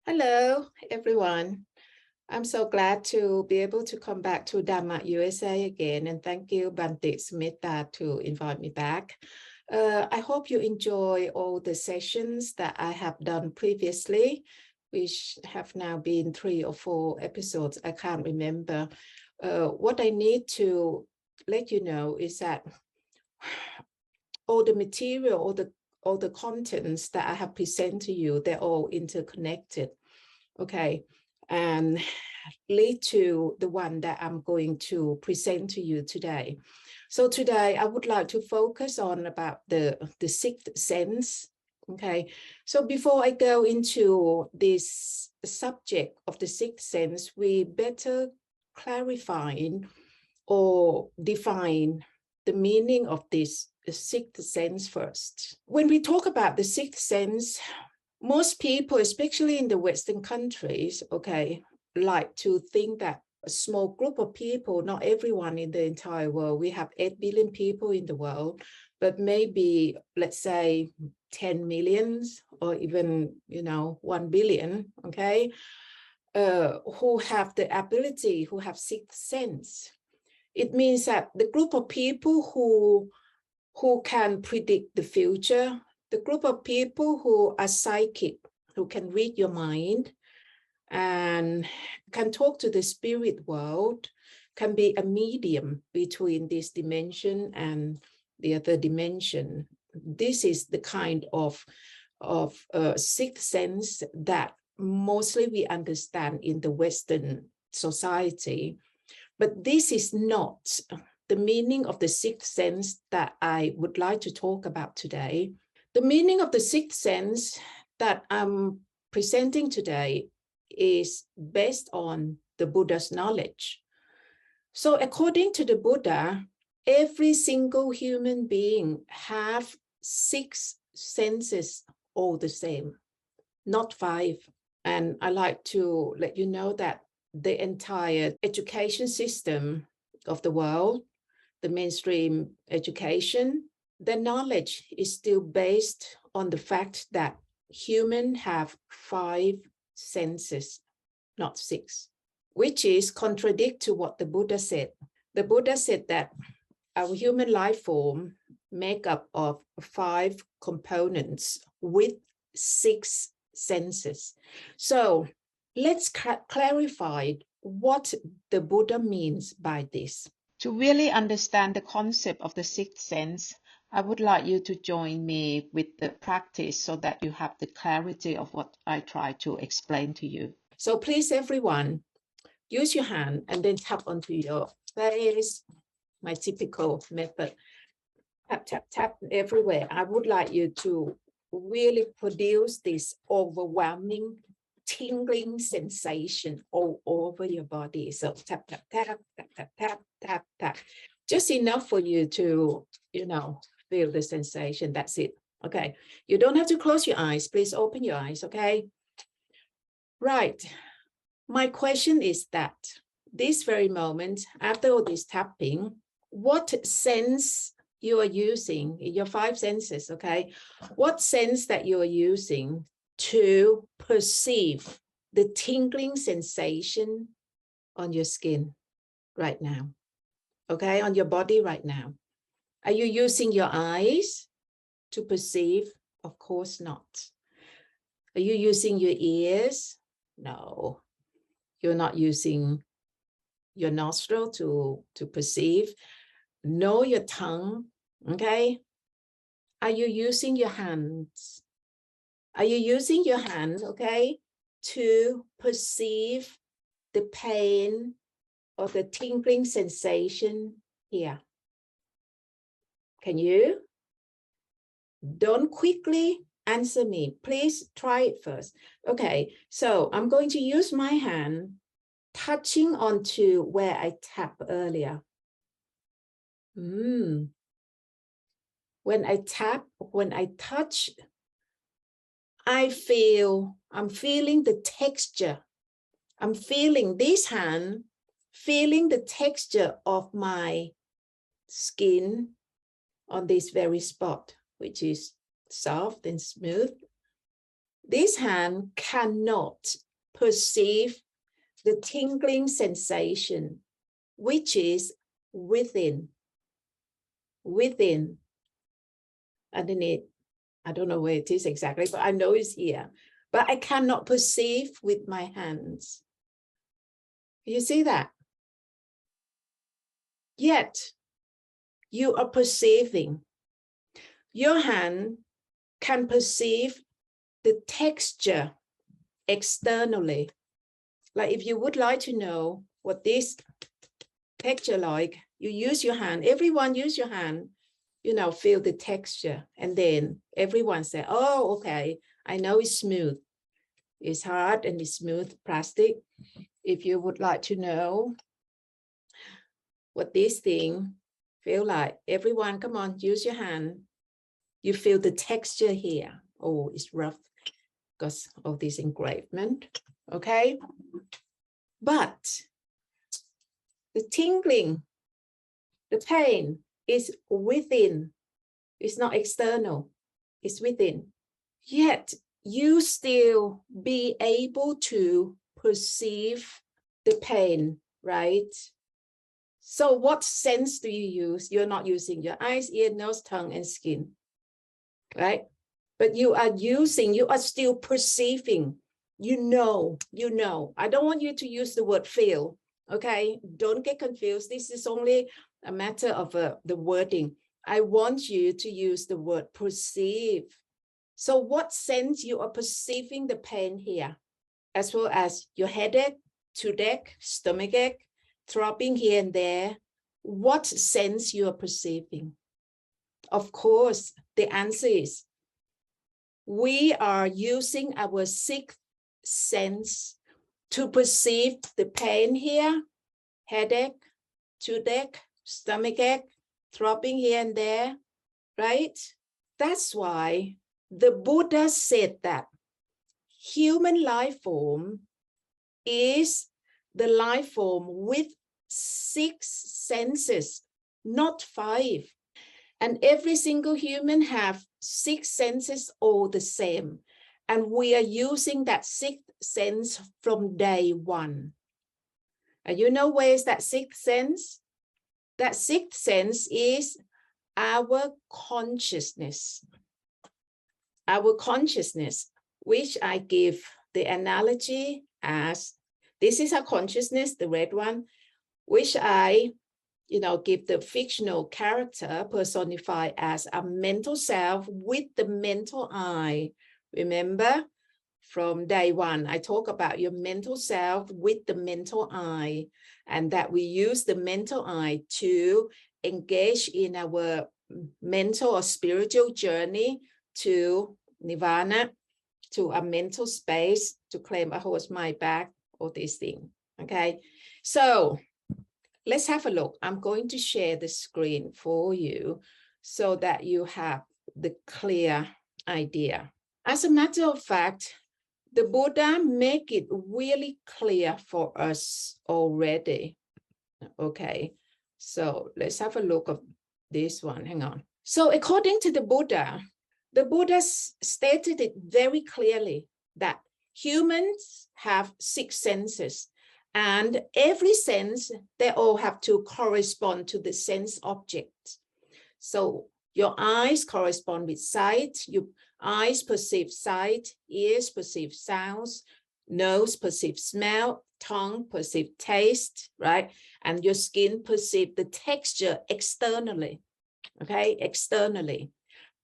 Hello, everyone. I'm so glad to be able to come back to DhammaUSA again, and thank you, Bante Smita, to invite me back. I hope you enjoy all the sessions that I have done previously, which have now been 3 or 4 episodes. I can't remember. What I need to let you know is that all the material, all the contents that I have presented to you, they're all interconnected. Okay, and lead to the one that I'm going to present to you today. So today I would like to focus on about the sixth sense. Okay, so before I go into this subject of the sixth sense, we better clarify or define the meaning of this sixth sense first. When we talk about the sixth sense, most people, especially in the Western countries, okay, like to think that a small group of people, not everyone in the entire world, we have 8 billion people in the world, but maybe, let's say, 10 millions or even, 1 billion, okay, who have the ability, who have sixth sense. It means that the group of people who can predict the future, the group of people who are psychic, who can read your mind and can talk to the spirit world, can be a medium between this dimension and the other dimension. This is the kind of sixth sense that mostly we understand in the Western society. But this is not the meaning of the sixth sense that I would like to talk about today. The meaning of the sixth sense that I'm presenting today is based on the Buddha's knowledge. So according to the Buddha, every single human being have 6 senses all the same, not 5. And I like to let you know that the entire education system of the world, the mainstream education, the knowledge is still based on the fact that humans have 5 senses, not 6, which is contradict to what the Buddha said. The Buddha said that our human life form make up of 5 components with 6 senses. So let's clarify what the Buddha means by this. To really understand the concept of the sixth sense, I would like you to join me with the practice so that you have the clarity of what I try to explain to you. So please, everyone, use your hand and then tap onto your face, my typical method. Tap, tap, tap everywhere. I would like you to really produce this overwhelming tingling sensation all over your body. So tap, tap, tap, tap, tap, tap, tap, tap. Just enough for you to, feel the sensation. That's it. Okay. You don't have to close your eyes. Please open your eyes. Okay. Right. My question is that this very moment, after all this tapping, what sense you are using in your 5 senses, okay? What sense that you are using to perceive the tingling sensation on your skin right now, okay? On your body right now. Are you using your eyes to perceive? Of course not. Are you using your ears? No. You're not using your nostril to perceive. No, your tongue, okay? Are you using your hands? Are you using your hands, okay, to perceive the pain or the tingling sensation here? Can you? Don't quickly answer me. Please try it first. Okay, so I'm going to use my hand touching onto where I tapped earlier. When I tap, when I touch, I'm feeling the texture. I'm feeling this hand, feeling the texture of my skin on this very spot, which is soft and smooth. This hand cannot perceive the tingling sensation, which is within, underneath. I don't know where it is exactly, but I know it's here. But I cannot perceive with my hands. You see that? Yet, you are perceiving. Your hand can perceive the texture externally. Like if you would like to know what this texture like, you use your hand. Everyone use your hand, you know, feel the texture. And then everyone say, oh, okay, I know it's smooth. It's hard and it's smooth plastic. If you would like to know what this thing feel like, everyone, come on, use your hand. You feel the texture here. Oh, it's rough because of this engravement, okay? But the tingling, the pain is within. It's not external, it's within. Yet you still be able to perceive the pain, right? So what sense do you use? You're not using your eyes, ear, nose, tongue, and skin, right? But you are still perceiving. You know. I don't want you to use the word feel, okay? Don't get confused. This is only a matter of the wording. I want you to use the word perceive. So what sense you are perceiving the pain here, as well as your headache, toothache, stomachache, throbbing here and there? What sense you are perceiving? Of course, the answer is we are using our sixth sense to perceive the pain here, headache, toothache, stomachache, throbbing here and there, right? That's why the Buddha said that human life form is the life form with 6 senses, not 5. And every single human have 6 senses all the same. And we are using that 6th sense from day 1. And you know where is that 6th sense? That 6th sense is our consciousness. Our consciousness, which I give the analogy as, this is our consciousness, the red one, which I give the fictional character personified as a mental self with the mental eye. Remember, from day 1, I talk about your mental self with the mental eye, and that we use the mental eye to engage in our mental or spiritual journey to nirvana, to a mental space, to claim a horse my back, all these things. Okay, so let's have a look. I'm going to share the screen for you so that you have the clear idea. As a matter of fact, the Buddha make it really clear for us already. Okay, so let's have a look at this one. Hang on. So according to the Buddha stated it very clearly that humans have 6 senses. And every sense, they all have to correspond to the sense object. So your eyes correspond with sight, your eyes perceive sight, ears perceive sounds, nose perceive smell, tongue perceive taste, right? And your skin perceive the texture externally, okay, externally.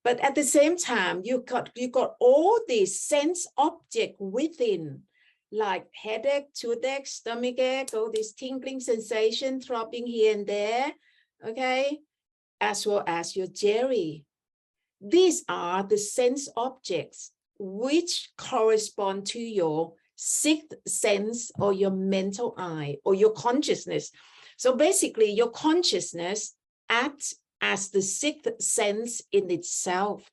But at the same time, you got all these sense object within, like headache, toothache, stomachache, all this tingling sensation, throbbing here and there, okay, as well as your jelly. These are the sense objects which correspond to your 6th sense or your mental eye or your consciousness. So basically, your consciousness acts as the 6th sense in itself.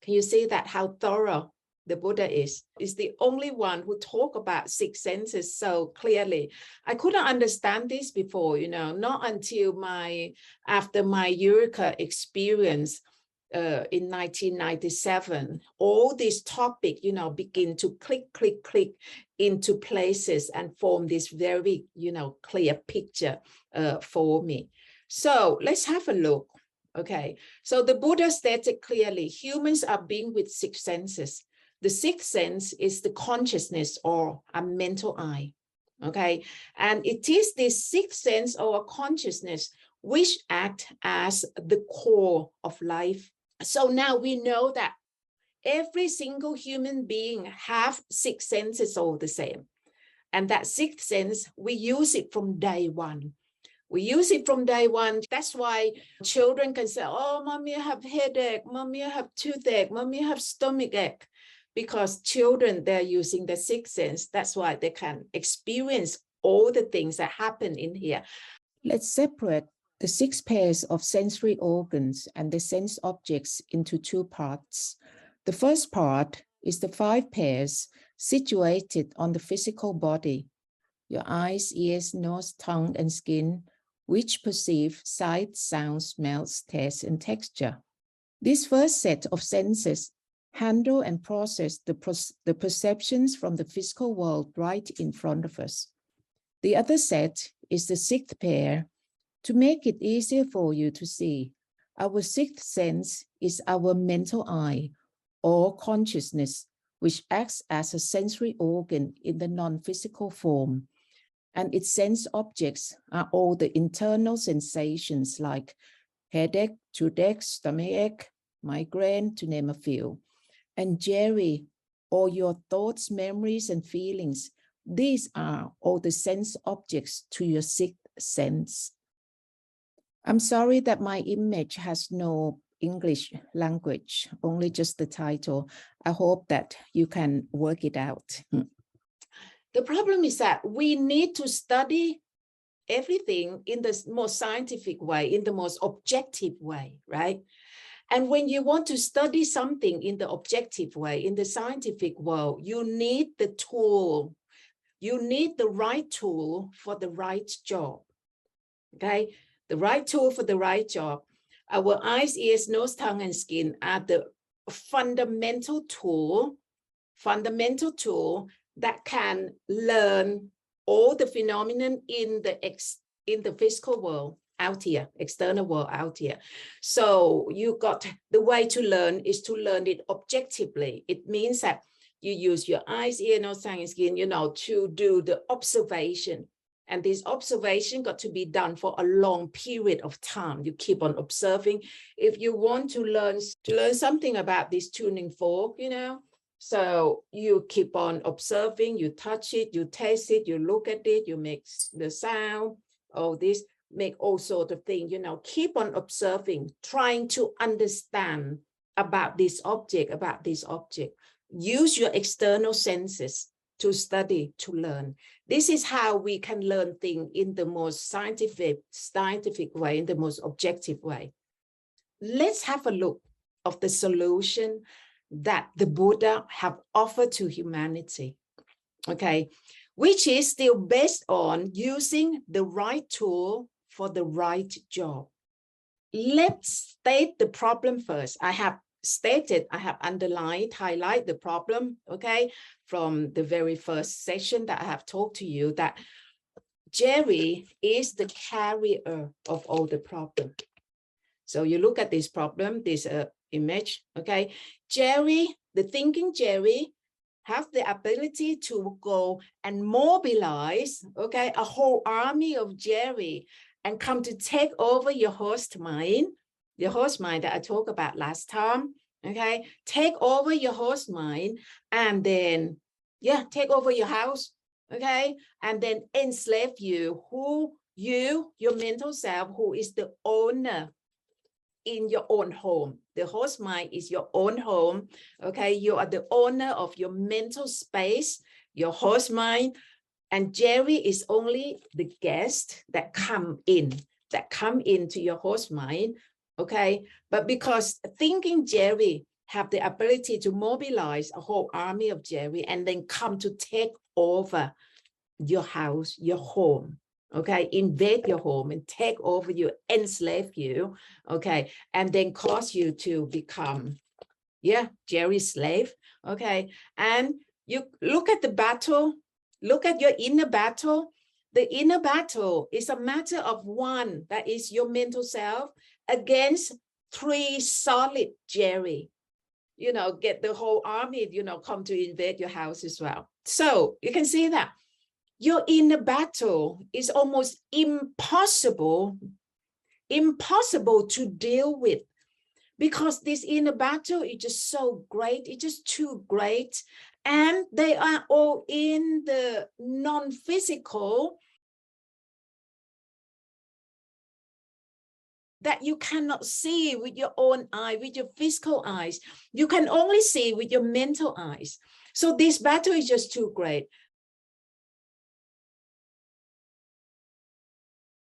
Can you see that, how thorough the Buddha is the only one who talk about 6 senses so clearly. I couldn't understand this before, not until after my Eureka experience. in 1997, all these topics, begin to click into places and form this very, clear picture for me. So let's have a look. Okay, so the Buddha stated clearly, humans are beings with 6 senses. The 6th sense is the consciousness or a mental eye. Okay, and it is this 6th sense or consciousness which act as the core of life. So now we know that every single human being have 6 senses all the same. And that 6th sense, we use it from day one. We use it from day one. That's why children can say, oh, mommy, I have headache. Mommy, I have toothache. Mommy, I have stomachache. Because children, they're using the 6th sense. That's why they can experience all the things that happen in here. Let's separate the 6 pairs of sensory organs and the sense objects into 2 parts. The first part is the 5 pairs situated on the physical body, your eyes, ears, nose, tongue, and skin, which perceive sight, sound, smells, taste, and texture. This first set of senses handle and process the perceptions from the physical world right in front of us. The other set is the 6th pair. To make it easier for you to see, our 6th sense is our mental eye or consciousness, which acts as a sensory organ in the non-physical form. And its sense objects are all the internal sensations like headache, toothache, stomachache, migraine, to name a few. And Jerry, all your thoughts, memories, and feelings, these are all the sense objects to your 6th sense. I'm sorry that my image has no English language, only just the title. I hope that you can work it out. The problem is that we need to study everything in the most scientific way, in the most objective way, right? And when you want to study something in the objective way, in the scientific world, you need the tool. You need the right tool for the right job, okay? The right tool for the right job. Our eyes, ears, nose, tongue, and skin are the fundamental tool that can learn all the phenomenon in the physical world out here, external world out here. So you got the way to learn is to learn it objectively. It means that you use your eyes, ear, nose, tongue, and skin, to do the observation. And this observation got to be done for a long period of time. You keep on observing. If you want to learn something about this tuning fork, so you keep on observing, you touch it, you taste it, you look at it, you make the sound, all this, make all sorts of things, keep on observing, trying to understand about this object. Use your external senses to study, to learn. This is how we can learn things in the most scientific way, in the most objective way. Let's have a look of the solution that the Buddha have offered to humanity, okay, which is still based on using the right tool for the right job. Let's state the problem first. I have underlined, highlight the problem, okay, from the very first session that I have talked to you, that Jerry is the carrier of all the problem. So you look at this problem, this image, okay, Jerry, the thinking Jerry, have the ability to go and mobilize, okay, a whole army of Jerry and come to take over your host mind, that I talked about last time, okay? Take over your host mind and then, take over your house, okay? And then enslave you, your mental self, who is the owner in your own home. The host mind is your own home, okay? You are the owner of your mental space, your host mind, and Jerry is only the guest that come into your host mind, okay? But because thinking Jerry have the ability to mobilize a whole army of Jerry and then come to take over your house, your home, okay, invade your home and take over you, enslave you, okay, and then cause you to become, yeah, Jerry's slave, okay. And you look at the battle, look at your inner battle. The inner battle is a matter of one, that is your mental self, against 3 solid Jerry. You know, get the whole army, you know, come to invade your house as well. So you can see that your inner battle is almost impossible to deal with, because this inner battle is just so great. It's just too great. And they are all in the non-physical that you cannot see with your own eye, with your physical eyes. You can only see with your mental eyes. So this battle is just too great.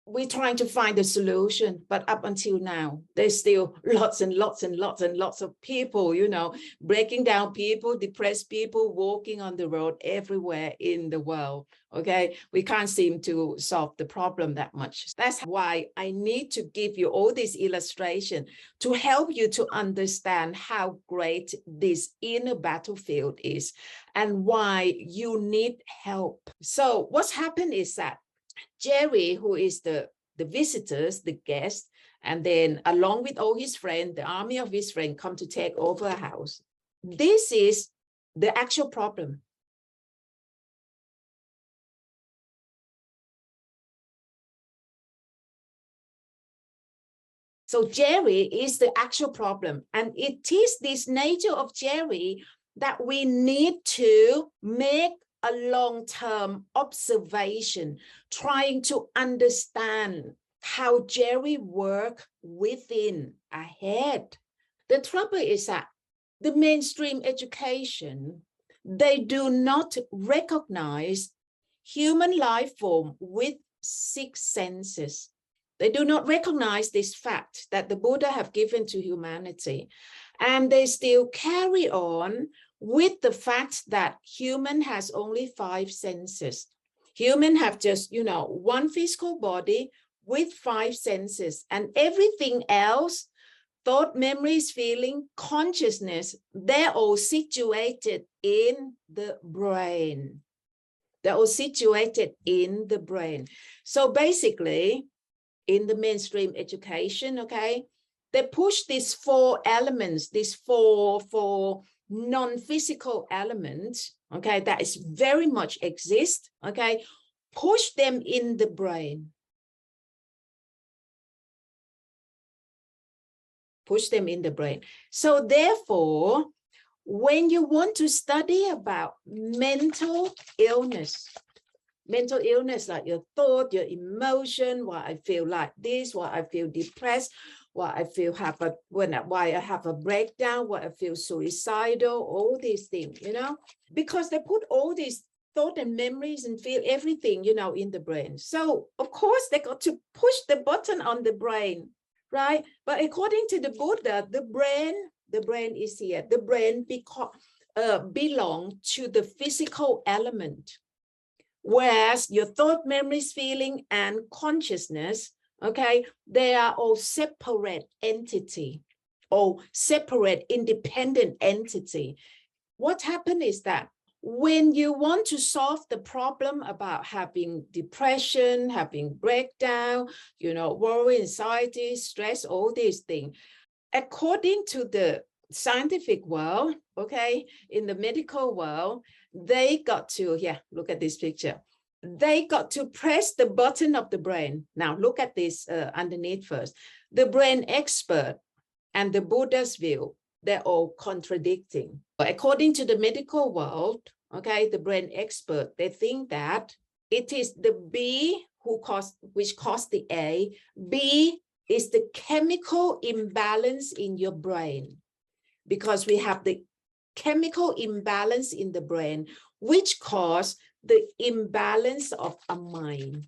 We're trying to find a solution, but up until now, there's still lots and lots and lots and lots of people, you know, breaking down people, depressed people, walking on the road everywhere in the world. Okay, we can't seem to solve the problem that much. That's why I need to give you all this illustration to help you to understand how great this inner battlefield is and why you need help. So what's happened is that Jerry, who is the visitors, the guests, and then along with all his friends, the army of his friends come to take over a house. This is the actual problem. So Jerry is the actual problem. And it is this nature of Jerry that we need to make a long-term observation, trying to understand how Jerry works within a head. The trouble is that the mainstream education, they do not recognize human life form with 6 senses. They do not recognize this fact that the Buddha have given to humanity. And they still carry on with the fact that human has only 5 senses. Human have just, you know, one physical body with 5 senses, and everything else, thought, memories, feeling, consciousness, they're all situated in the brain. They're all situated in the brain. So basically, in the mainstream education, okay, they push these 4 elements, these four non-physical elements, okay, that is very much exist, okay, push them in the brain. Push them in the brain. So therefore, when you want to study about mental illness like your thought, your emotion, why I feel like this, why I feel depressed, why I feel why I have a breakdown, why I feel suicidal, all these things, you know, because they put all these thought and memories and feel everything, you know, in the brain. So of course they got to push the button on the brain, right? But according to the Buddha, the brain is here. The brain belongs to the physical element. Whereas your thought, memories, feeling, and consciousness, okay, they are all separate entity or separate independent entity. What happened is that when you want to solve the problem about having depression, having breakdown, you know, worry, anxiety, stress, all these things, according to the scientific world, okay, in the medical world, they got to, yeah, look at this picture. They got to press the button of the brain. Now look at this underneath first. The brain expert and the Buddha's view, they're all contradicting. According to the medical world, okay, the brain expert, they think that it is the B which caused the A. B is the chemical imbalance in your brain, because we have the chemical imbalance in the brain, which cause the imbalance of a mind,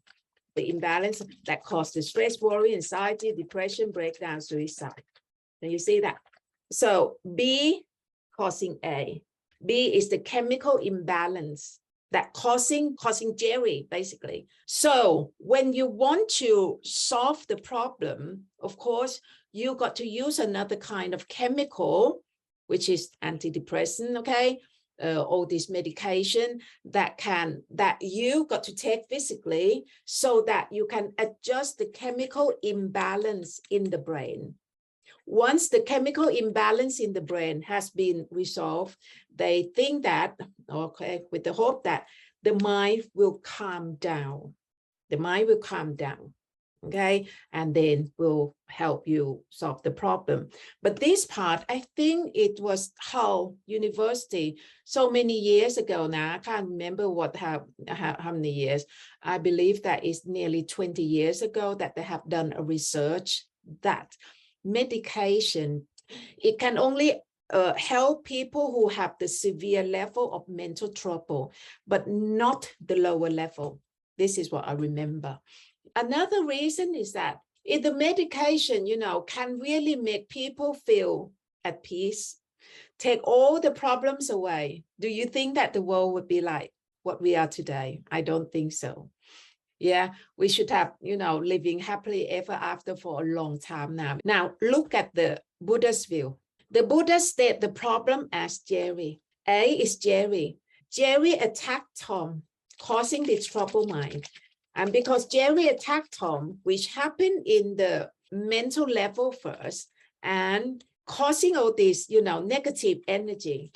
the imbalance that causes stress, worry, anxiety, depression, breakdown, suicide. Can you see that? So B causing A. B is the chemical imbalance that causing jelly, basically. So when you want to solve the problem, of course, you got to use another kind of chemical, which is antidepressant, okay? All this medication that you got to take physically so that you can adjust the chemical imbalance in the brain. Once the chemical imbalance in the brain has been resolved, they think that, okay, with the hope that the mind will calm down. The mind will calm down, okay? And then will help you solve the problem. But this part, I think it was Hull University so many years ago now. I can't remember how many years. I believe that it's nearly 20 years ago that they have done a research that medication, it can only help people who have the severe level of mental trouble, but not the lower level. This is what I remember. Another reason is that if the medication, you know, can really make people feel at peace, take all the problems away, do you think that the world would be like what we are today? I don't think so. Yeah, we should have, you know, living happily ever after for a long time now. Now, look at the Buddha's view. The Buddha stated the problem as Jerry. A is Jerry. Jerry attacked Tom, causing this troubled mind. And because Jerry attacked Tom, which happened in the mental level first, and causing all this, you know, negative energy,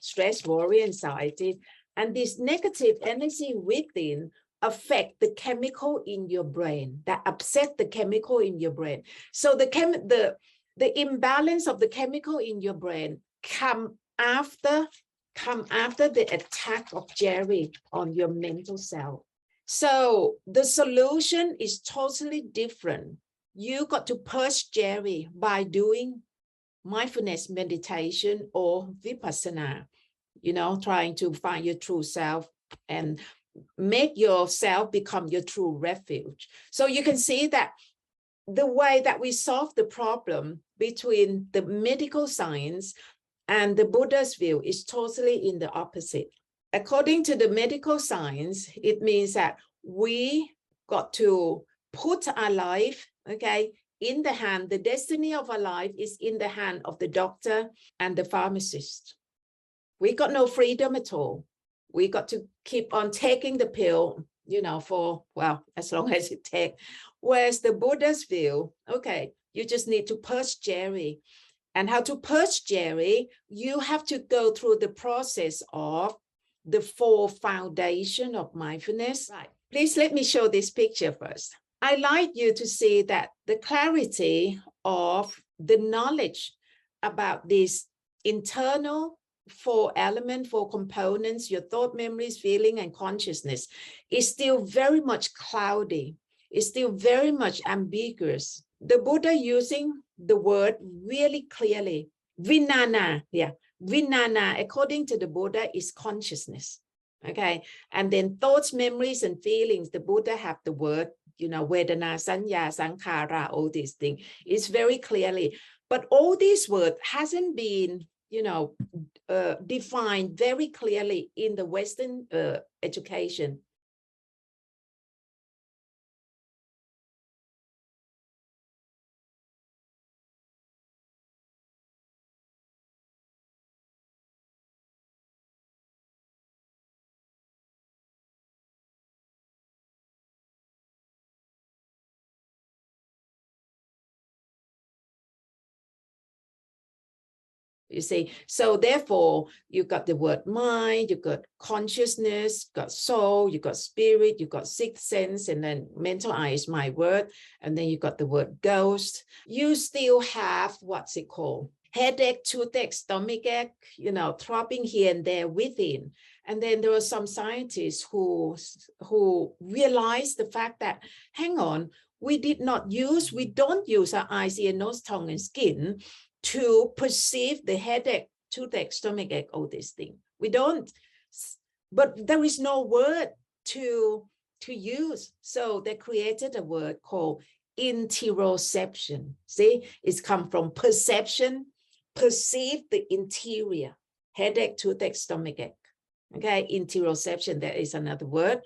stress, worry, anxiety, and this negative energy within affect the chemical in your brain, that upset the chemical in your brain. So the imbalance of the chemical in your brain come after the attack of Jerry on your mental self. So the solution is totally different. You got to purge Jerry by doing mindfulness meditation or vipassana, you know, trying to find your true self and make yourself become your true refuge. So you can see that the way that we solve the problem between the medical science and the Buddha's view is totally in the opposite. According to the medical science, it means that we got to put our life, okay, in the hand, the destiny of our life is in the hand of the doctor and the pharmacist. We got no freedom at all. We got to keep on taking the pill, you know, for, well, as long as it takes. Whereas the Buddha's view, okay, you just need to purge Jerry. And how to purge Jerry, you have to go through the process of the 4 foundation of mindfulness. Right. Please let me show this picture first. I like you to see that the clarity of the knowledge about this internal 4 elements, 4 components, your thought, memories, feeling, and consciousness is still very much cloudy. It's still very much ambiguous. The Buddha using the word really clearly. Vijnana, yeah. Vijnana, according to the Buddha, is consciousness. Okay. And then thoughts, memories, and feelings, the Buddha have the word, you know, Vedana, Sanya, Sankhara, all these things. It's very clearly. But all these words hasn't been, you know, defined very clearly in the Western education. You see, so therefore, you got the word mind, you got consciousness, got soul, you got spirit, you got sixth sense, and then mental eye is my word, and then you got the word ghost. You still have, what's it called? Headache, toothache, stomachache, you know, throbbing here and there within. And then there are some scientists who realize the fact that, hang on, we don't use our eyes, ear, nose, tongue, and skin to perceive the headache, toothache, stomachache, all these things. We don't, but there is no word to use. So they created a word called interoception. See, it's come from perception, perceive the interior, headache, toothache, stomachache. Okay, interoception, that is another word.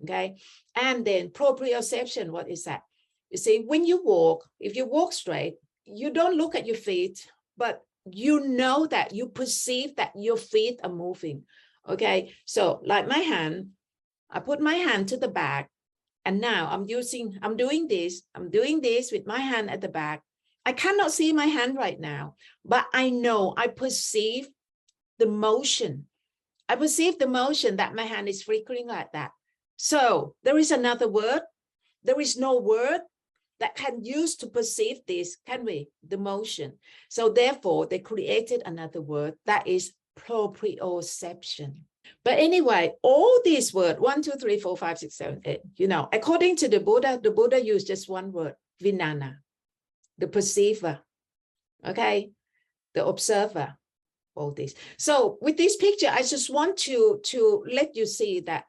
Okay, and then proprioception, what is that? You see, when you walk, if you walk straight, you don't look at your feet, but you know that you perceive that your feet are moving. Okay, so like my hand, I put my hand to the back, and now I'm doing this with my hand at the back. I cannot see my hand right now, but I know, I perceive the motion. I perceive the motion that my hand is flickering like that. So there is another word. There is no word that can use to perceive this, can we? The motion. So therefore, they created another word that is proprioception. But anyway, all these words, 1, 2, 3, 4, 5, 6, 7, 8, you know, according to the Buddha used just one word, Vijnana, the perceiver, okay, the observer, all this. So with this picture, I just want to let you see that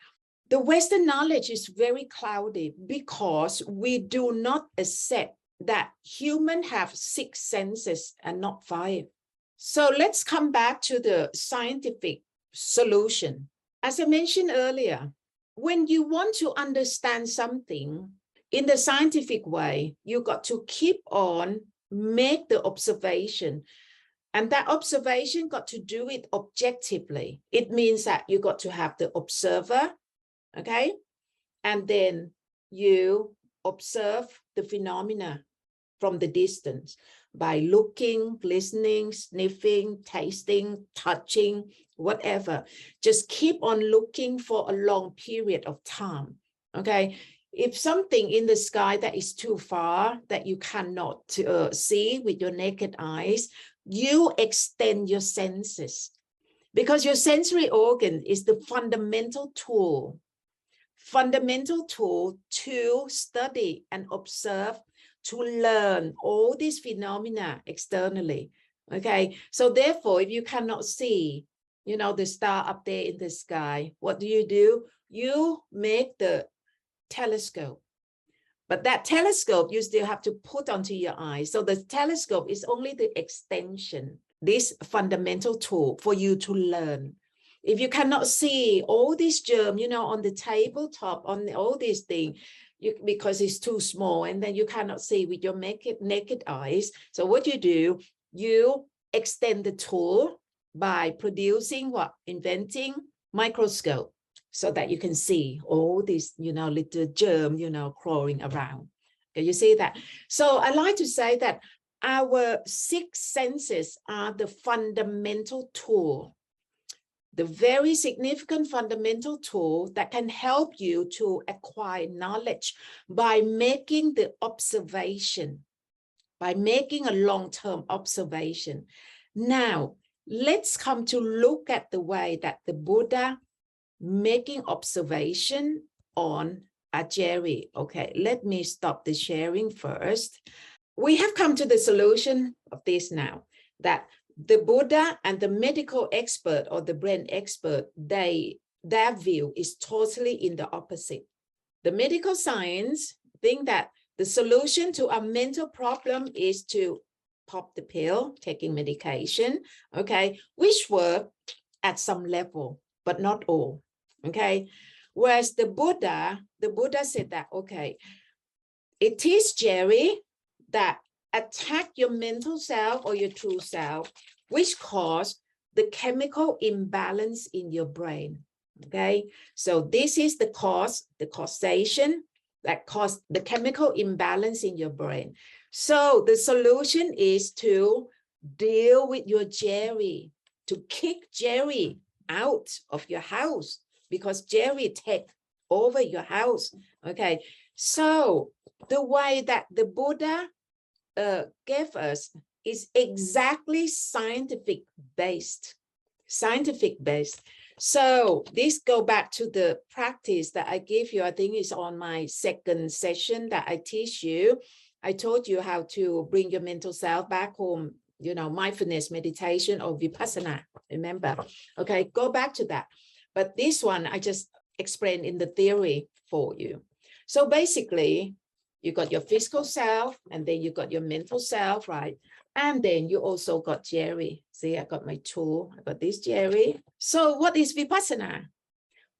the Western knowledge is very cloudy because we do not accept that humans have 6 senses and not 5. So let's come back to the scientific solution. As I mentioned earlier, when you want to understand something in the scientific way, you got to keep on make the observation. And that observation got to do it objectively. It means that you got to have the observer, okay? And then you observe the phenomena from the distance by looking, listening, sniffing, tasting, touching, whatever. Just keep on looking for a long period of time, okay? If something in the sky that is too far, that you cannot see with your naked eyes, you extend your senses, because your sensory organ is the fundamental tool to study and observe, to learn all these phenomena externally. Okay, so therefore, if you cannot see, you know, the star up there in the sky, what do? You make the telescope. But that telescope, you still have to put onto your eyes. So the telescope is only the extension, this fundamental tool for you to learn. If you cannot see all these germs, you know, on the tabletop, on all these things, because it's too small, and then you cannot see with your naked eyes. So what you do, you extend the tool by producing what? Inventing microscope, so that you can see all these, you know, little germ, you know, crawling around. Can you see that? So I like to say that our 6 senses are the fundamental tool, the very significant fundamental tool that can help you to acquire knowledge by making the observation, by making a long-term observation. Now, let's come to look at the way that the Buddha making observation on a Jerry. Okay, let me stop the sharing first. We have come to the solution of this now, that the Buddha and the medical expert or the brain expert, their view is totally in the opposite. The medical science think that the solution to a mental problem is to pop the pill, taking medication, okay, which work at some level, but not all, okay? Whereas the Buddha said that, okay, it is Jerry that attack your mental self or your true self, which cause the chemical imbalance in your brain, okay? So this is the cause, the causation that caused the chemical imbalance in your brain. So the solution is to deal with your Jerry, to kick Jerry out of your house, because Jerry take over your house, okay? So the way that the Buddha gave us is exactly scientific based. So this go back to the practice that I gave you. I think it's on my second session that I teach you. I told you how to bring your mental self back home, you know, mindfulness, meditation, or vipassana, remember? Okay, go back to that. But this one, I just explained in the theory for you. So basically, you got your physical self, and then you got your mental self, right? And then you also got Jerry. See, I got my tool. I got this Jerry. So what is Vipassana?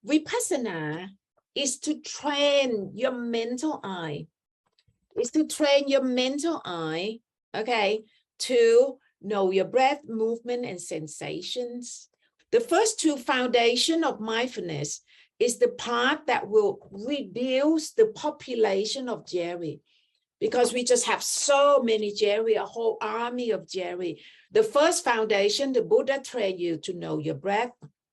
Vipassana is to train your mental eye. It's to train your mental eye, okay, to know your breath, movement, and sensations. The first two foundations of mindfulness is the part that will reduce the population of Jerry, because we just have so many Jerry, a whole army of Jerry. The first foundation, the Buddha trained you to know your breath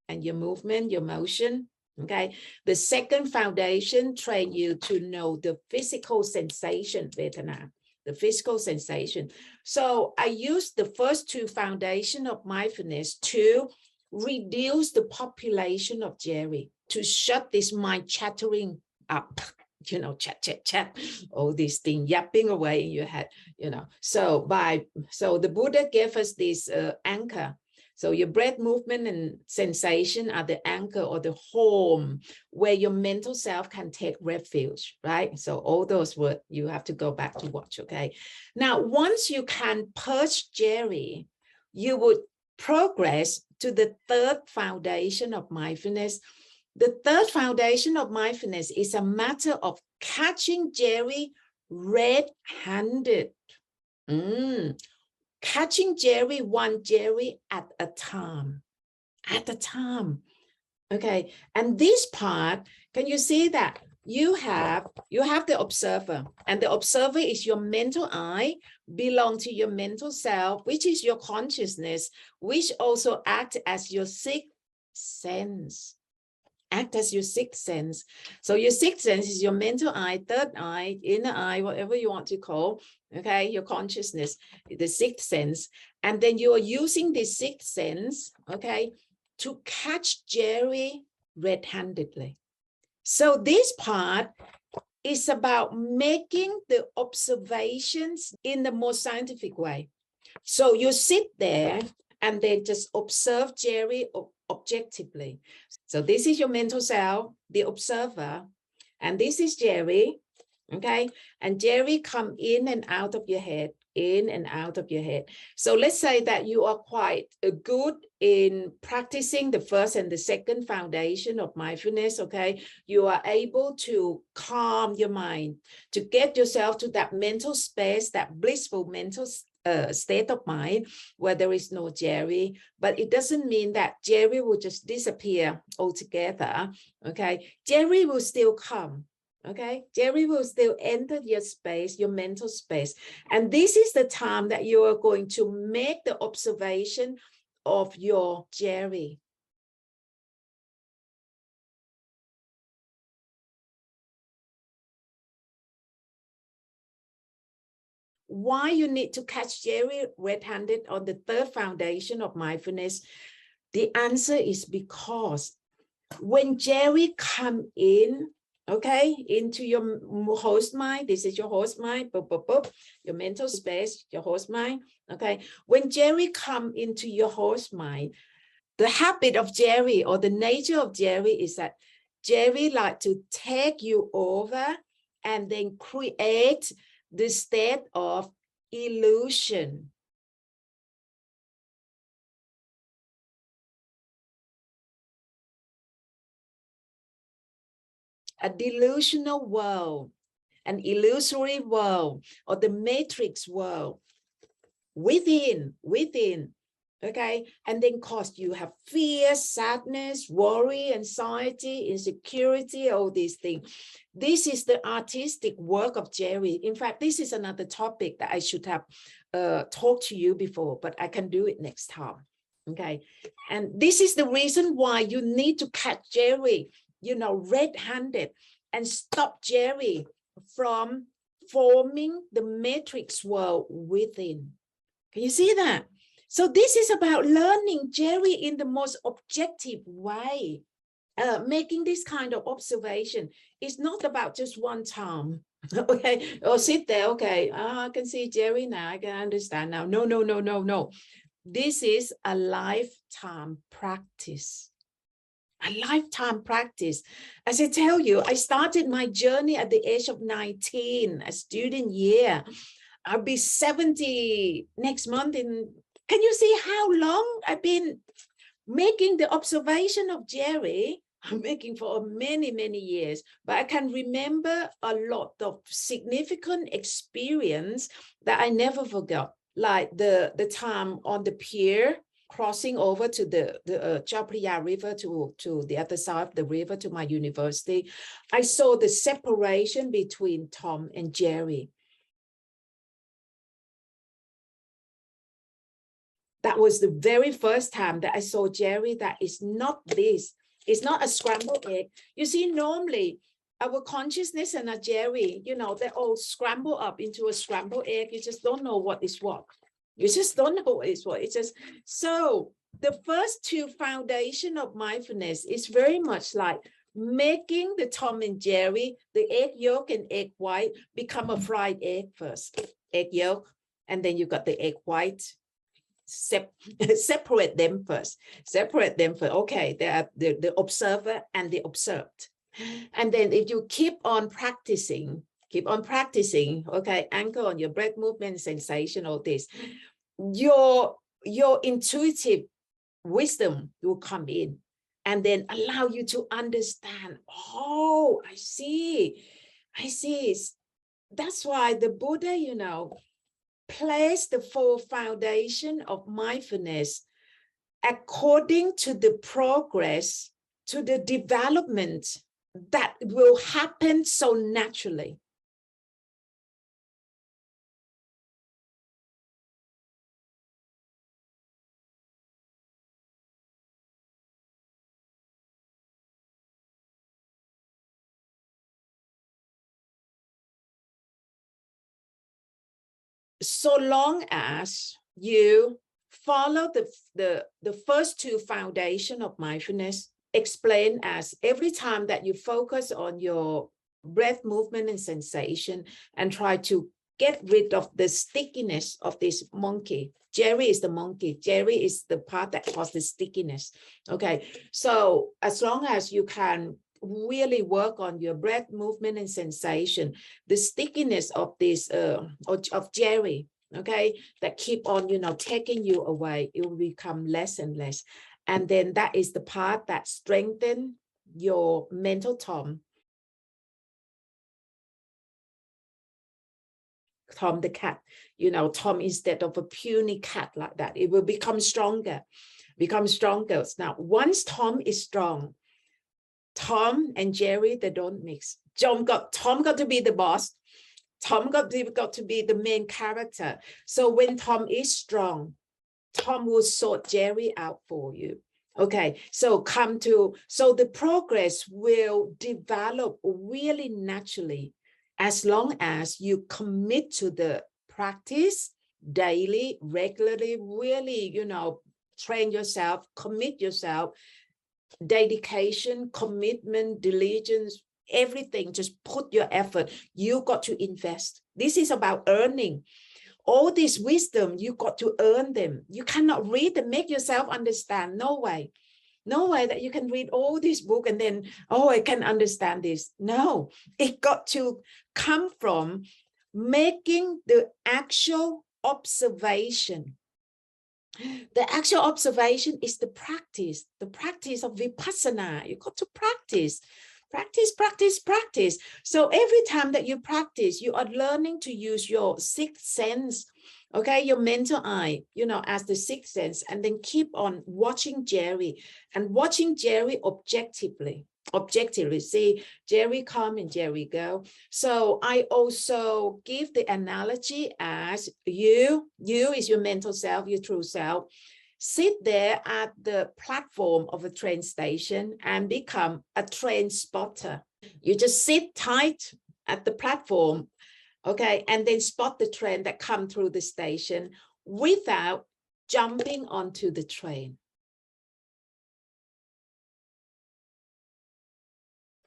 and your movement, your motion. Okay. The second foundation train you to know the physical sensation, Vedana, the physical sensation. So I use the first two foundations of mindfulness to reduce the population of Jerry, to shut this mind chattering up, you know, chat, all these things yapping away in your head, you know. So the Buddha gave us this anchor. So your breath, movement, and sensation are the anchor or the home where your mental self can take refuge, right? So all those words you have to go back to watch, okay? Now, once you can purge Jerry, you would progress to the third foundation of mindfulness. The third foundation of mindfulness is a matter of catching Jerry red-handed. Catching Jerry, one Jerry at a time, okay? And this part, can you see that you have the observer, and the observer is your mental eye, belong to your mental self, which is your consciousness, which also acts as your sixth sense. Act as your sixth sense. So your sixth sense is your mental eye, third eye, inner eye, whatever you want to call, okay, your consciousness, the sixth sense. And then you are using the sixth sense, okay, to catch Jerry red-handedly. So this part is about making the observations in the most scientific way. So you sit there and then just observe Jerry objectively. So this is your mental self, the observer, and this is Jerry, okay? And Jerry come in and out of your head, in and out of your head. So let's say that you are quite good in practicing the first and the second foundation of mindfulness, okay? You are able to calm your mind, to get yourself to that mental space, that blissful mental state of mind where there is no Jerry, but it doesn't mean that Jerry will just disappear altogether, okay? Jerry will still come, okay? Jerry will still enter your space, your mental space. And this is the time that you are going to make the observation of your Jerry. Why you need to catch Jerry red-handed on the third foundation of mindfulness? The answer is because when Jerry come in, okay, into your host mind, this is your host mind, your mental space, your host mind, okay? When Jerry come into your host mind, the habit of Jerry or the nature of Jerry is that Jerry like to take you over and then create the state of illusion. A delusional world, an illusory world, or the matrix world within, okay? And then cause you have fear, sadness, worry, anxiety, insecurity, all these things. This is the artistic work of Jerry. In fact, this is another topic that I should have talked to you before, but I can do it next time, okay? And this is the reason why you need to catch Jerry, you know, red-handed, and stop Jerry from forming the matrix world within. Can you see that? So this is about learning Jerry in the most objective way. Making this kind of observation is not about just one time. Okay, or sit there, okay, I can see Jerry now, I can understand now. No. This is a lifetime practice. A lifetime practice. As I tell you, I started my journey at the age of 19, a student year. I'll be 70 next month. Can you see how long I've been making the observation of Jerry? I'm making for many, many years, but I can remember a lot of significant experience that I never forgot, like the time on the pier, crossing over to the Chao Phraya River to the other side of the river to my university. I saw the separation between Tom and Jerry. That was the very first time that I saw Jerry. That is not this. It's not a scrambled egg. You see, normally our consciousness and a Jerry, you know, they're all scrambled up into a scrambled egg. You just don't know what is what. You just don't know what is what. It's just so the first two foundation of mindfulness is very much like making the Tom and Jerry, the egg yolk and egg white, become a fried egg first. Egg yolk, and then you got the egg white. Separate them first. Separate them first. Okay, they are the observer and the observed. And then if you keep on practicing, okay, anchor on your breath, movement, sensation, all this, your intuitive wisdom will come in and then allow you to understand. Oh, I see. That's why the Buddha, you know, place the four foundation of mindfulness according to the progress, to the development that will happen so naturally. So long as you follow the first two foundation of mindfulness, explained as every time that you focus on your breath, movement, and sensation, and try to get rid of the stickiness of this monkey. Jerry is the monkey. Jerry is the part that causes the stickiness. Okay, so as long as you can really work on your breath, movement, and sensation, the stickiness of this of Jerry, okay, that keep on, you know, taking you away, it will become less and less. And then that is the part that strengthens your mental Tom. Tom the cat, you know, Tom instead of a puny cat like that, it will become stronger. Now, once Tom is strong, Tom and Jerry, they don't mix. Tom got to be the boss. Tom got to be the main character. So when Tom is strong, Tom will sort Jerry out for you. Okay, so the progress will develop really naturally as long as you commit to the practice daily, regularly, really, you know, train yourself, commit yourself, dedication, commitment, diligence, everything. Just put your effort. You got to invest. This is about earning. All this wisdom, you got to earn them. You cannot read and make yourself understand. No way. No way that you can read all this book and then, oh, I can understand this. No, it got to come from making the actual observation. The actual observation is the practice of vipassana. You got to practice. So every time that you practice, you are learning to use your sixth sense, okay, your mental eye, you know, as the sixth sense, and then keep on watching Jerry and watching Jerry objectively. See Jerry come and Jerry go. So I also give the analogy as you is your mental self, your true self. Sit there at the platform of a train station and become a train spotter. You just sit tight at the platform, okay, and then spot the train that come through the station without jumping onto the train.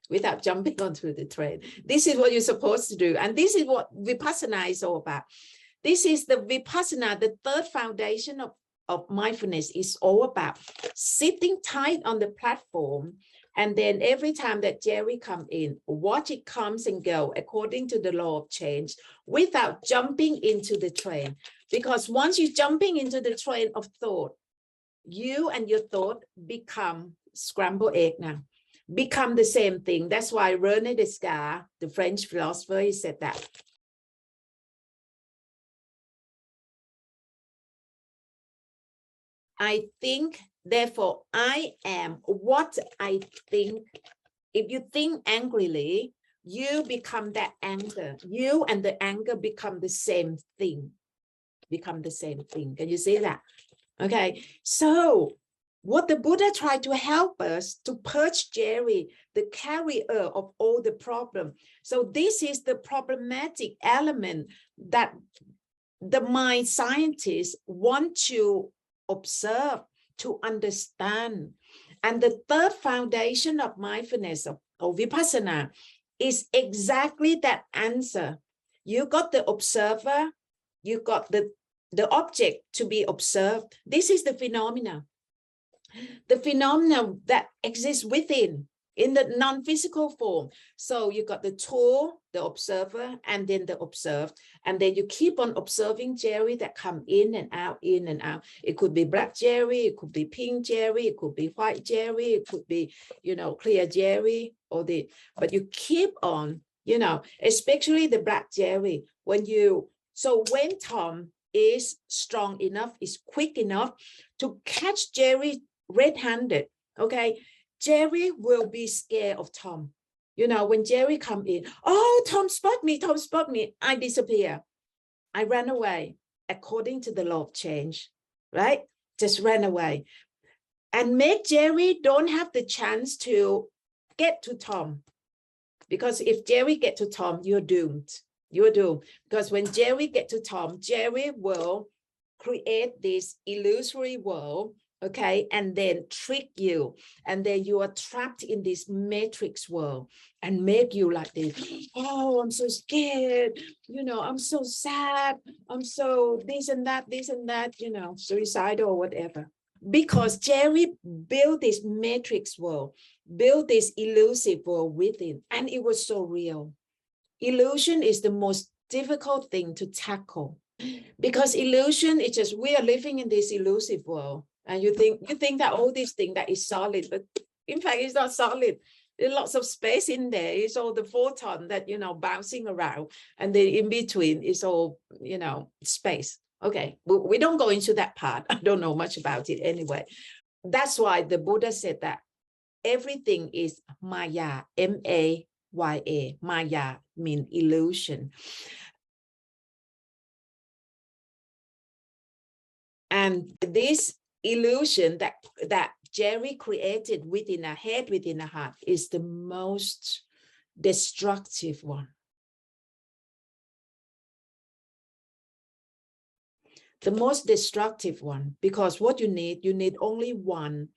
Without jumping onto the train. This is what you're supposed to do. And this is what Vipassana is all about. This is the Vipassana, the third foundation of mindfulness is all about sitting tight on the platform And then every time that Jerry comes in, watch it comes and go according to the law of change without jumping into the train. Because once you're jumping into the train of thought, you and your thought become scrambled egg now, become the same thing. That's why René Descartes, the French philosopher, he said that. I think, therefore I am what I think. If you think angrily, you become that anger. You and the anger become the same thing. Become the same thing. Can you see that? Okay, so what the Buddha tried to help us to purge Jerry, the carrier of all the problem. So this is the problematic element that the mind scientists want to observe, to understand. And the third foundation of mindfulness or vipassana is exactly that answer. You got the observer, you got the object to be observed. This is the phenomena that exists within, in the non-physical form. So you got the tool, the observer, and then the observed. And then you keep on observing Jerry that come in and out, in and out. It could be black Jerry, it could be pink Jerry, it could be white Jerry, it could be, clear Jerry, but you keep on, especially the black Jerry. When Tom is strong enough, is quick enough to catch Jerry red-handed, okay, Jerry will be scared of Tom. When Jerry come in, oh, Tom spot me, I disappear. I ran away according to the law of change, right? Just ran away. And make Jerry don't have the chance to get to Tom. Because if Jerry get to Tom, you're doomed. You're doomed. Because when Jerry get to Tom, Jerry will create this illusory world, okay, and then trick you, and then you are trapped in this matrix world and make you like this. Oh, I'm so scared, I'm so sad, I'm so this and that, suicidal or whatever. Because Jerry built this matrix world, built this elusive world within, and it was so real. Illusion is the most difficult thing to tackle. Because illusion is just, we are living in this elusive world, and you think that all these things that is solid, but in fact it's not solid. There's lots of space in there. It's all the photon that bouncing around, and then in between is all space. Okay, we don't go into that part. I don't know much about it anyway. That's why the Buddha said that everything is maya, M-A-Y-A. Maya means illusion. And this illusion that Jerry created within a head, within a heart, is the most destructive one. The most destructive one, because what you need only one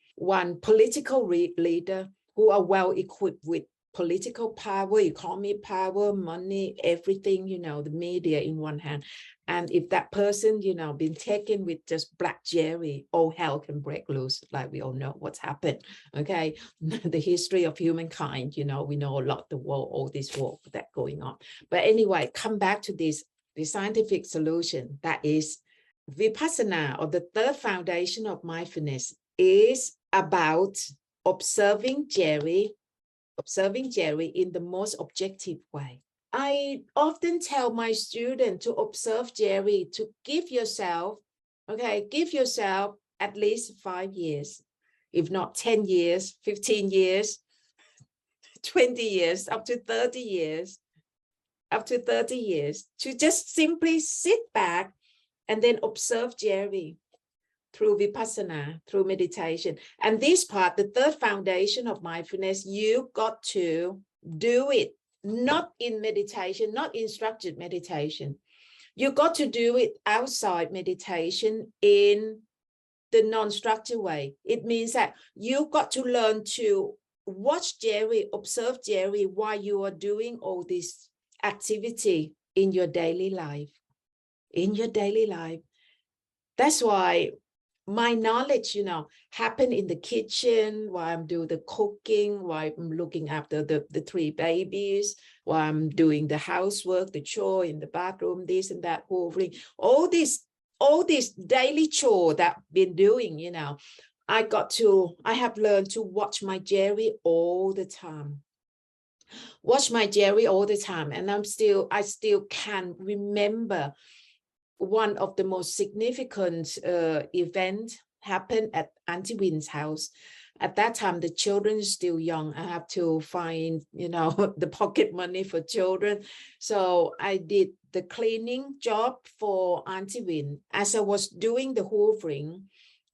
political leader who are well equipped with political power, economy power, money, everything, the media in one hand. And if that person, been taken with just black Jerry, all hell can break loose. Like we all know what's happened. Okay. The history of humankind, we know a lot, the war, all this war that going on. But anyway, come back to the scientific solution, that is Vipassana, or the third foundation of mindfulness, is about observing Jerry in the most objective way. I often tell my students to observe Jerry, to give yourself at least 5 years, if not 10 years, 15 years, 20 years, up to 30 years, to just simply sit back and then observe Jerry through Vipassana, through meditation. And this part, the third foundation of mindfulness, you got to do it, not in meditation, not in structured meditation. You got to do it outside meditation in the non-structured way. It means that you got to learn to watch Jerry, observe Jerry while you are doing all this activity in your daily life. That's why my knowledge, happen in the kitchen while I'm doing the cooking, while I'm looking after the three babies, while I'm doing the housework, the chore in the bathroom, this and that, hoovering, all this daily chore that I've been doing, I have learned to watch my Jerry all the time. Watch my Jerry all the time. And I still can remember one of the most significant events happened at Auntie Win's house. At that time, the children are still young. I have to find, the pocket money for children. So I did the cleaning job for Auntie Win. As I was doing the hoovering,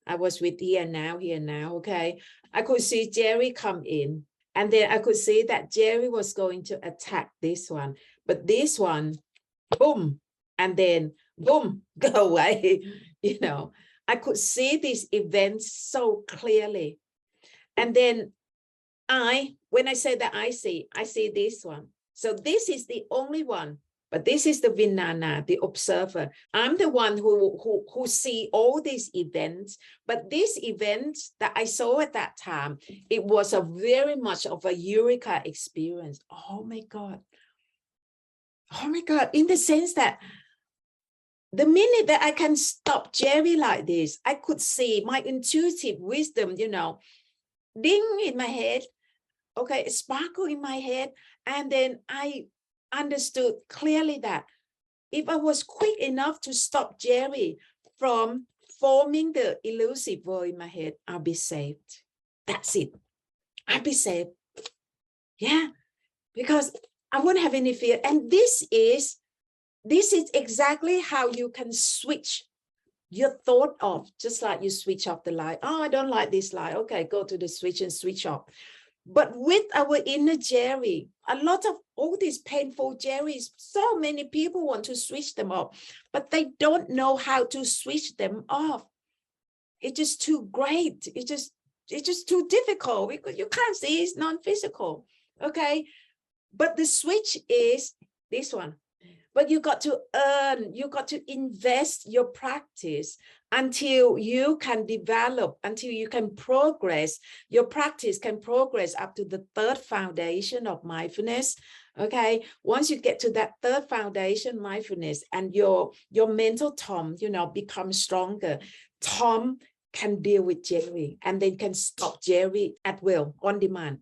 I was with here now, okay? I could see Jerry come in. And then I could see that Jerry was going to attack this one. But this one, boom, and then boom, go away. I could see these events so clearly. And then when I say that I see this one. So this is the only one, but this is the Vinana, the observer. I'm the one who see all these events, but these events that I saw at that time, it was a very much of a eureka experience. Oh my God, in the sense that the minute that I can stop Jerry like this, I could see my intuitive wisdom, ding in my head, okay, sparkle in my head. And then I understood clearly that if I was quick enough to stop Jerry from forming the elusive world in my head, I'll be saved. That's it. I'll be saved. Yeah, because I wouldn't have any fear. And this is exactly how you can switch your thought off, just like you switch off the light. Oh, I don't like this light. Okay, go to the switch and switch off. But with our inner Jerry, a lot of all these painful Jerrys, so many people want to switch them off, but they don't know how to switch them off. It's just too great. It's just too difficult because you can't see, it's non-physical. Okay, but the switch is this one. But you got to earn, you got to invest your practice until you can develop, until you can progress. Your practice can progress up to the third foundation of mindfulness. Okay, once you get to that third foundation, mindfulness, and your mental Tom, becomes stronger. Tom can deal with Jerry, and then can stop Jerry at will, on demand.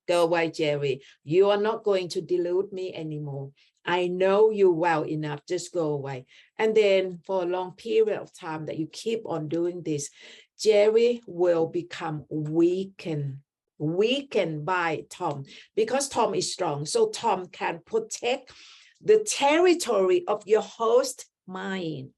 Go away, Jerry. You are not going to delude me anymore. I know you well enough, just go away. And then for a long period of time that you keep on doing this, Jerry will become weakened by Tom, because Tom is strong. So Tom can protect the territory of your host mind.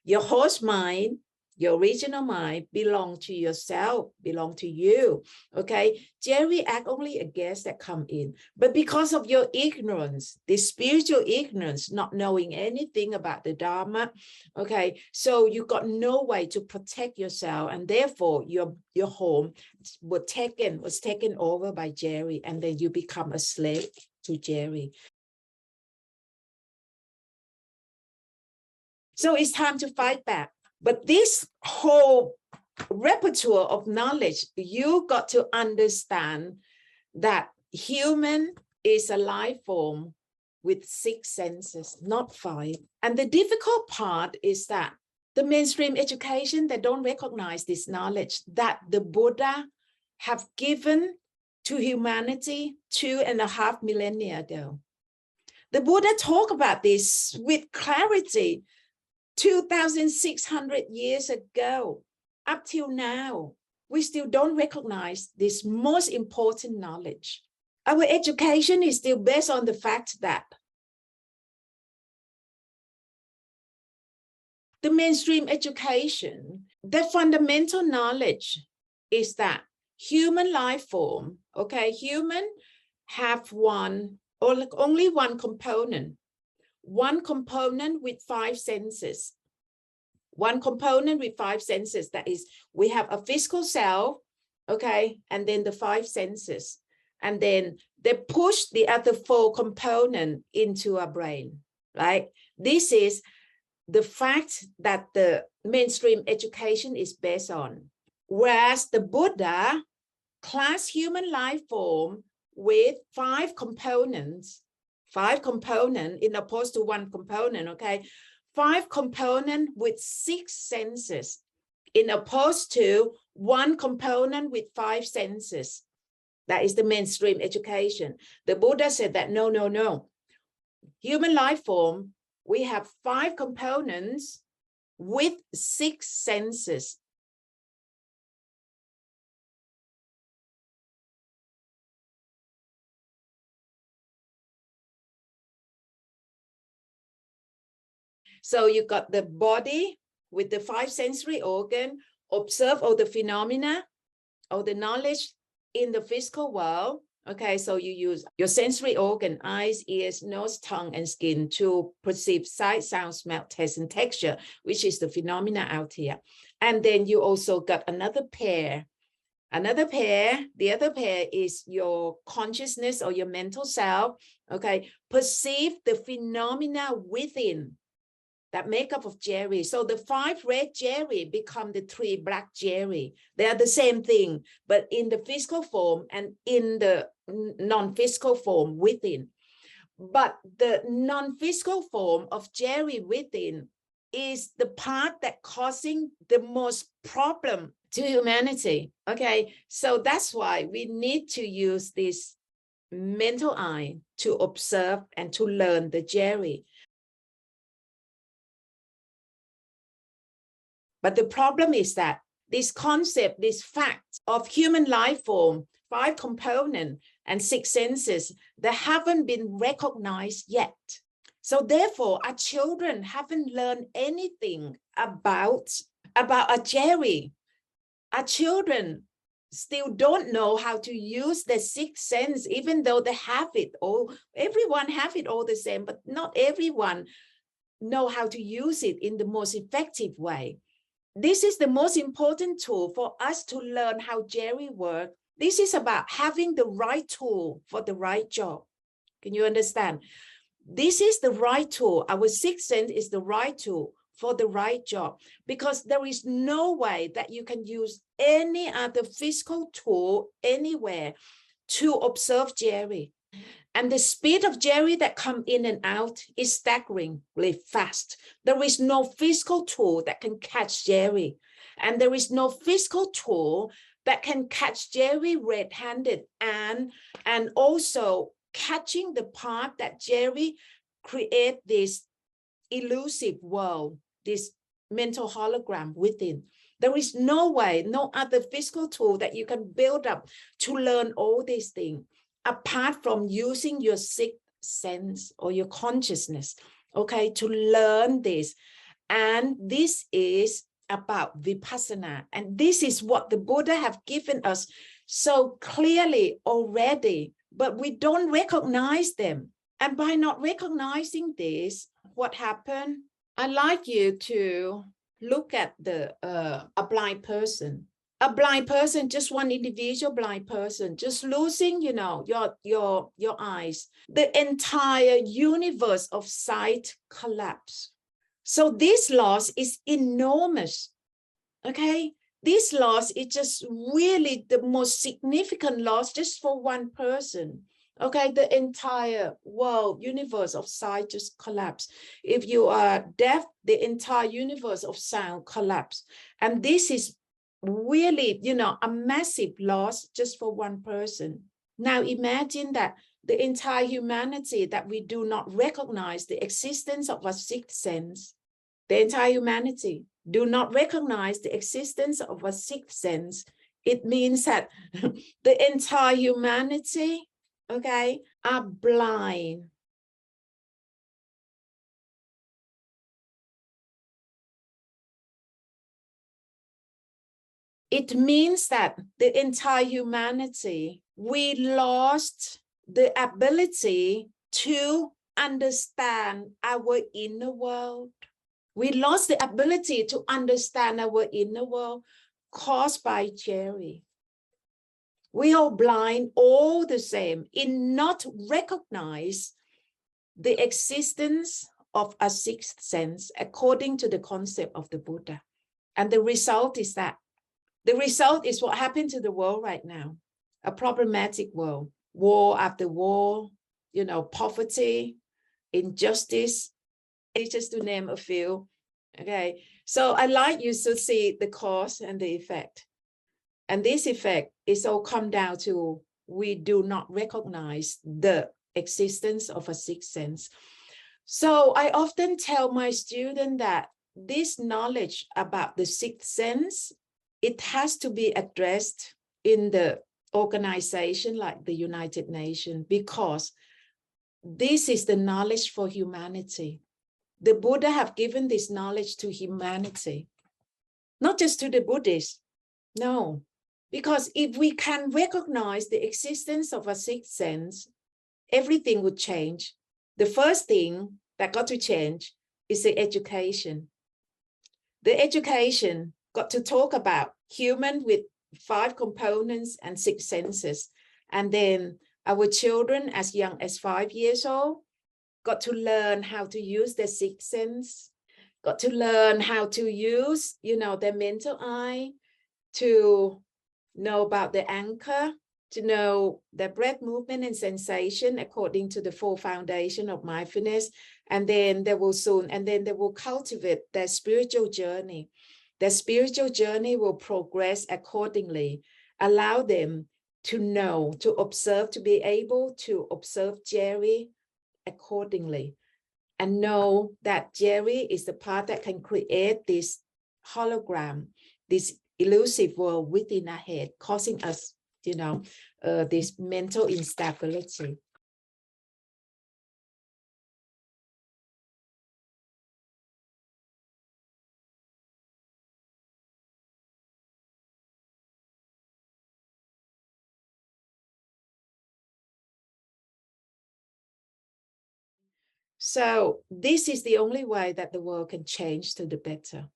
Your host mind, your original mind, belong to yourself, belong to you. Okay, Jerry act only a guest that come in, but because of your ignorance, the spiritual ignorance, not knowing anything about the Dharma, okay, so you got no way to protect yourself, and therefore your home was taken over by Jerry, and then you become a slave to Jerry. So it's time to fight back. But this whole repertoire of knowledge, you got to understand that human is a life form with 6 senses, not 5. And the difficult part is that the mainstream education, they don't recognize this knowledge that the Buddha have given to humanity 2.5 millennia ago. The Buddha talked about this with clarity 2,600 years ago. Up till now, we still don't recognize this most important knowledge. Our education is still based on the fact that the mainstream education, the fundamental knowledge is that human life form, okay, human have only one component with 5 senses. One component with 5 senses, that is, we have a physical self, okay, and then the 5 senses. And then they push the other 4 components into our brain, right? This is the fact that the mainstream education is based on. Whereas the Buddha classed human life form with 5 components in opposed to 1 component, okay? 5 components with 6 senses in opposed to 1 component with 5 senses. That is the mainstream education. The Buddha said that no. Human life form, we have 5 components with 6 senses. So you got the body with the 5 sensory organ, observe all the phenomena, all the knowledge in the physical world. Okay, so you use your sensory organ, eyes, ears, nose, tongue, and skin to perceive sight, sound, smell, taste, and texture, which is the phenomena out here. And then you also got another pair. The other pair is your consciousness or your mental self. Okay, perceive the phenomena within that makeup of Jerry. So the 5 red Jerry become the 3 black Jerry. They are the same thing, but in the physical form and in the non-physical form within. But the non-physical form of Jerry within is the part that causing the most problem to humanity. Okay, so that's why we need to use this mental eye to observe and to learn the Jerry. But the problem is that this concept, this fact of human life form, 5 components and 6 senses, they haven't been recognized yet. So therefore, our children haven't learned anything about a Jerry. Our children still don't know how to use the 6th sense, even though they have it all. Everyone have it all the same, but not everyone know how to use it in the most effective way. This is the most important tool for us to learn how Jerry works. This is about having the right tool for the right job. Can you understand? This is the right tool. Our 6th sense is the right tool for the right job, because there is no way that you can use any other physical tool anywhere to observe Jerry. And the speed of Jerry that come in and out is staggeringly fast. There is no physical tool that can catch Jerry. And there is no physical tool that can catch Jerry red-handed and also catching the part that Jerry create this elusive world, this mental hologram within. There is no way, no other physical tool that you can build up to learn all these things, apart from using your 6th sense or your consciousness, okay, to learn this. And this is about vipassana. And this is what the Buddha have given us so clearly already, but we don't recognize them. And by not recognizing this, what happened? I'd like you to look at a blind person. A blind person, just one individual blind person, just losing, you know, your eyes. The entire universe of sight collapse. So this loss is enormous. Okay, this loss is just really the most significant loss just for one person. Okay, the entire world, universe of sight just collapse. If you are deaf, the entire universe of sound collapse. And this is really, you know, a massive loss just for one person. Now imagine that the entire humanity, that we do not recognize the existence of a 6th sense. The entire humanity do not recognize the existence of a 6th sense. It means that the entire humanity, okay, are blind. It means that the entire humanity, we lost the ability to understand our inner world. We lost the ability to understand our inner world caused by Jerry. We are blind all the same in not recognize the existence of a sixth sense according to the concept of the Buddha. And the result is that. The result is what happened to the world right now. A problematic world. War after war, you know, poverty, injustice, just to name a few. Okay, so I like you to see the cause and the effect. And this effect is all come down to we do not recognize the existence of a sixth sense. So I often tell my students that this knowledge about the sixth sense, it has to be addressed in the organization like the United Nations, because this is the knowledge for humanity. The Buddha have given this knowledge to humanity, not just to the Buddhists. No, because if we can recognize the existence of a sixth sense, everything would change. The first thing that got to change is the education. The education got to talk about human with 5 components and 6 senses. And then our children as young as 5 years old got to learn how to use their 6th sense, got to learn how to use, you know, their mental eye, to know about the anchor, to know their breath movement and sensation according to the 4 foundation of mindfulness. And then they will cultivate their spiritual journey. Their spiritual journey will progress accordingly, allow them to know, to observe, to be able to observe Jerry accordingly, and know that Jerry is the part that can create this hologram, this elusive world within our head, causing us, you know, this mental instability. So this is the only way that the world can change to the better.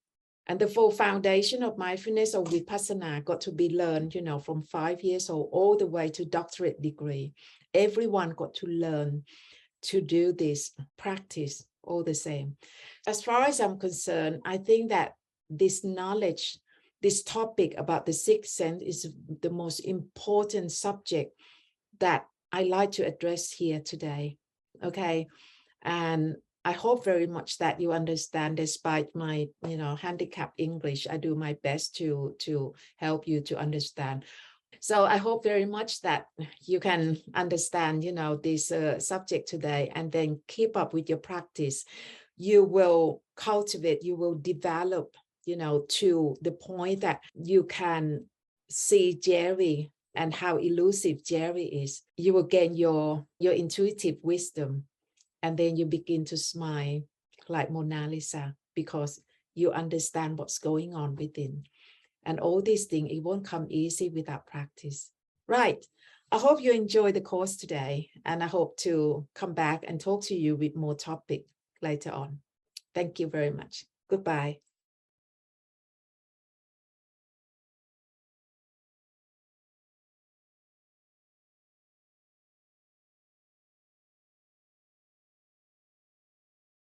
And the 4 foundation of mindfulness or vipassana got to be learned, you know, from 5 years old all the way to doctorate degree. Everyone got to learn to do this practice all the same. As far as I'm concerned, I think that this knowledge, this topic about the 6th sense is the most important subject that I like to address here today. Okay. And I hope very much that you understand, despite my, you know, handicapped English, I do my best to help you to understand. So I hope very much that you can understand, you know, this subject today, and then keep up with your practice. You will cultivate, you will develop, you know, to the point that you can see Jerry and how elusive Jerry is. You will gain your intuitive wisdom. And then you begin to smile like Mona Lisa, because you understand what's going on within. And all these things, it won't come easy without practice. Right. I hope you enjoy the course today. And I hope to come back and talk to you with more topic later on. Thank you very much. Goodbye.